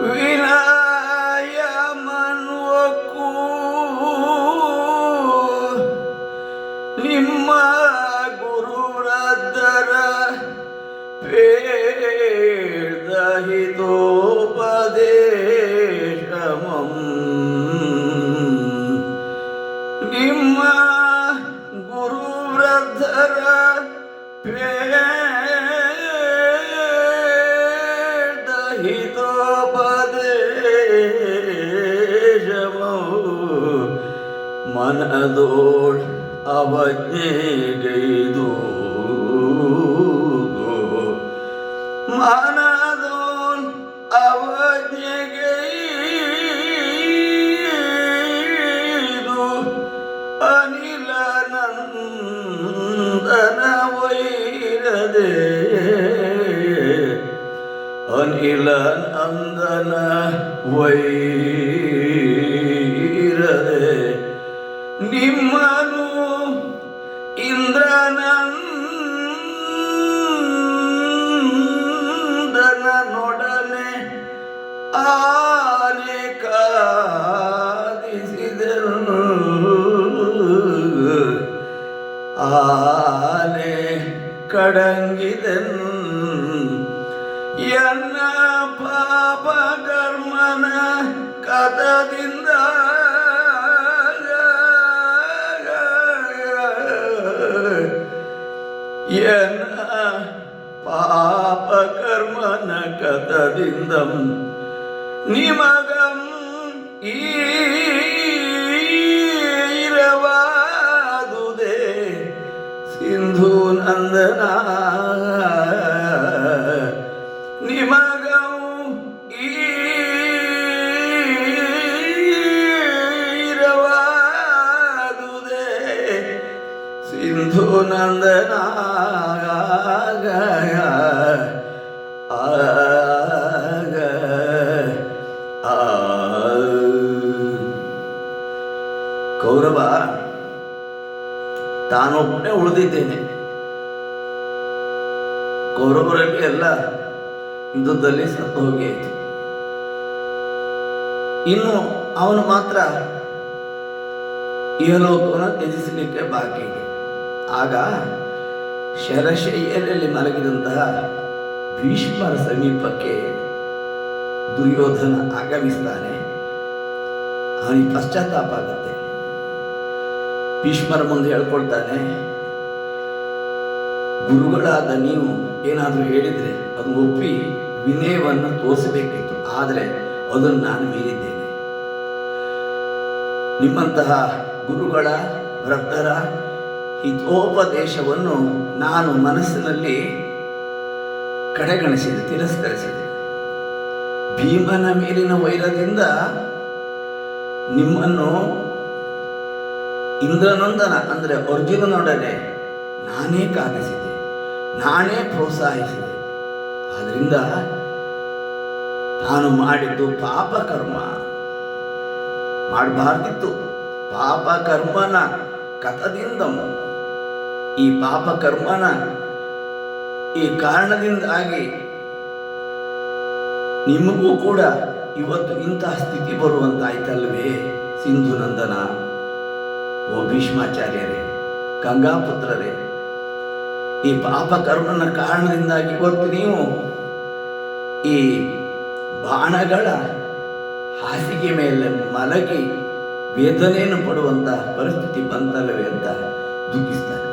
ವಿನಯ ಮನ್ವಕ್ಕೂ ನಿಮ್ಮ ಗುರುವೃದ್ಧರ ಪೇಳ್ದಹಿತೋಪದೇಶಮಂ ನಿಮ್ಮ ಗುರುವೃದ್ಧರ ಮನದೋಳ್ ಅವಜ್ಞೆಗೈದು ಮನದೋಳ್ ಅವಜ್ಞೆಗೈದು ಅನಿಲ ನಂದನ ವೈರದೆ ಅನಿಲ ನಂದನ ವೈರದೆ ನಿಮ್ಮನು ಇಂದ್ರನಂದನನೊಡನೆ ಆನೆ ಕಾದಿಸಿದನು ಆನೆ ಕಡಂಗಿದನು ಎನ್ನ ಪಾಪ ಕರ್ಮನ ಕಥದಿಂದ ಎನ್ನ ಪಾಪ ಕರ್ಮನ ಕಥದಿಂದಂ ನಿಮಗಂ ಈರವಾದುದೇ ಸಿಂಧು ನಂದನ ನಿಮಗಂ ಈರವಾದುದೇ ಸಿಂಧು ನಂದನ ಕೌರವ ತಾನೊಬ್ಬನೇ ಉಳಿದಿದ್ದೇನೆ. ಕೌರವರಲ್ಲಿ ಎಲ್ಲ ಯುದ್ಧದಲ್ಲಿ ಸತ್ತು ಹೋಗಿ ಆಯಿತು. ಇನ್ನು ಅವನು ಮಾತ್ರ ಇಹಲೋಕವನ್ನು ತ್ಯಜಿಸಲಿಕ್ಕೆ ಬಾಕಿ ಇದೆ. ಆಗ ಶರಶಯ್ಯಲ್ಲಿ ಮಲಗಿದಂತಹ ಭೀಷ್ಮರ ಸಮೀಪಕ್ಕೆ ದುರ್ಯೋಧನ ಆಗಮಿಸ್ತಾನೆ. ಅವನಿಗೆ ಪಶ್ಚಾತ್ತಾಪ ಆಗುತ್ತೆ. ಭೀಷ್ಮರ ಮುಂದೆ ಹೇಳ್ಕೊಳ್ತಾನೆ, ಗುರುಗಳಾದ ನೀವು ಏನಾದರೂ ಹೇಳಿದರೆ ಅದು ಒಪ್ಪಿ ವಿನಯವನ್ನು ತೋರಿಸಬೇಕಿತ್ತು, ಆದರೆ ಅದನ್ನು ನಾನು ಮೀರಿದ್ದೇನೆ. ನಿಮ್ಮಂತಹ ಗುರುಗಳ ವೃದ್ಧರ ಹಿತೋಪದೇಶವನ್ನು ನಾನು ಮನಸ್ಸಿನಲ್ಲಿ ಕಡೆಗಣಿಸಿದೆ, ತಿರಸ್ಕರಿಸಿದೆ. ಭೀಮನ ಮೇಲಿನ ವೈರದಿಂದ ನಿಮ್ಮನ್ನು ಇಂದ್ರನಂದನ ಅಂದರೆ ಅರ್ಜುನನೊಡನೆ ನಾನೇ ಕಾದಿಸಿದೆ, ನಾನೇ ಪ್ರೋತ್ಸಾಹಿಸಿದೆ. ಆದ್ದರಿಂದ ತಾನು ಮಾಡಿದ್ದು ಪಾಪ ಕರ್ಮ, ಮಾಡಬಾರ್ದಿತ್ತು. ಪಾಪ ಕರ್ಮನ ಕಥದಿಂದ, ಈ ಪಾಪ ಕರ್ಮನ ಈ ಕಾರಣದಿಂದಾಗಿ ನಿಮಗೂ ಕೂಡ ಇವತ್ತು ಇಂತಹ ಸ್ಥಿತಿ ಬರುವಂತಾಯ್ತಲ್ವೇ ಸಿಂಧು ನಂದನ. ಓ ಭೀಷ್ಮಾಚಾರ್ಯರೇ, ಗಂಗಾಪುತ್ರರೇ, ಈ ಪಾಪ ಕರ್ಮನ ಕಾರಣದಿಂದಾಗಿ ಇವತ್ತು ನೀವು ಈ ಬಾಣಗಳ ಹಾಸಿಗೆ ಮೇಲೆ ಮಲಗಿ ವೇದನೆಯನ್ನು ಪಡುವಂತಹ ಪರಿಸ್ಥಿತಿ ಬಂತಲ್ಲವೇ ಅಂತ ದುಃಖಿಸ್ತಾರೆ.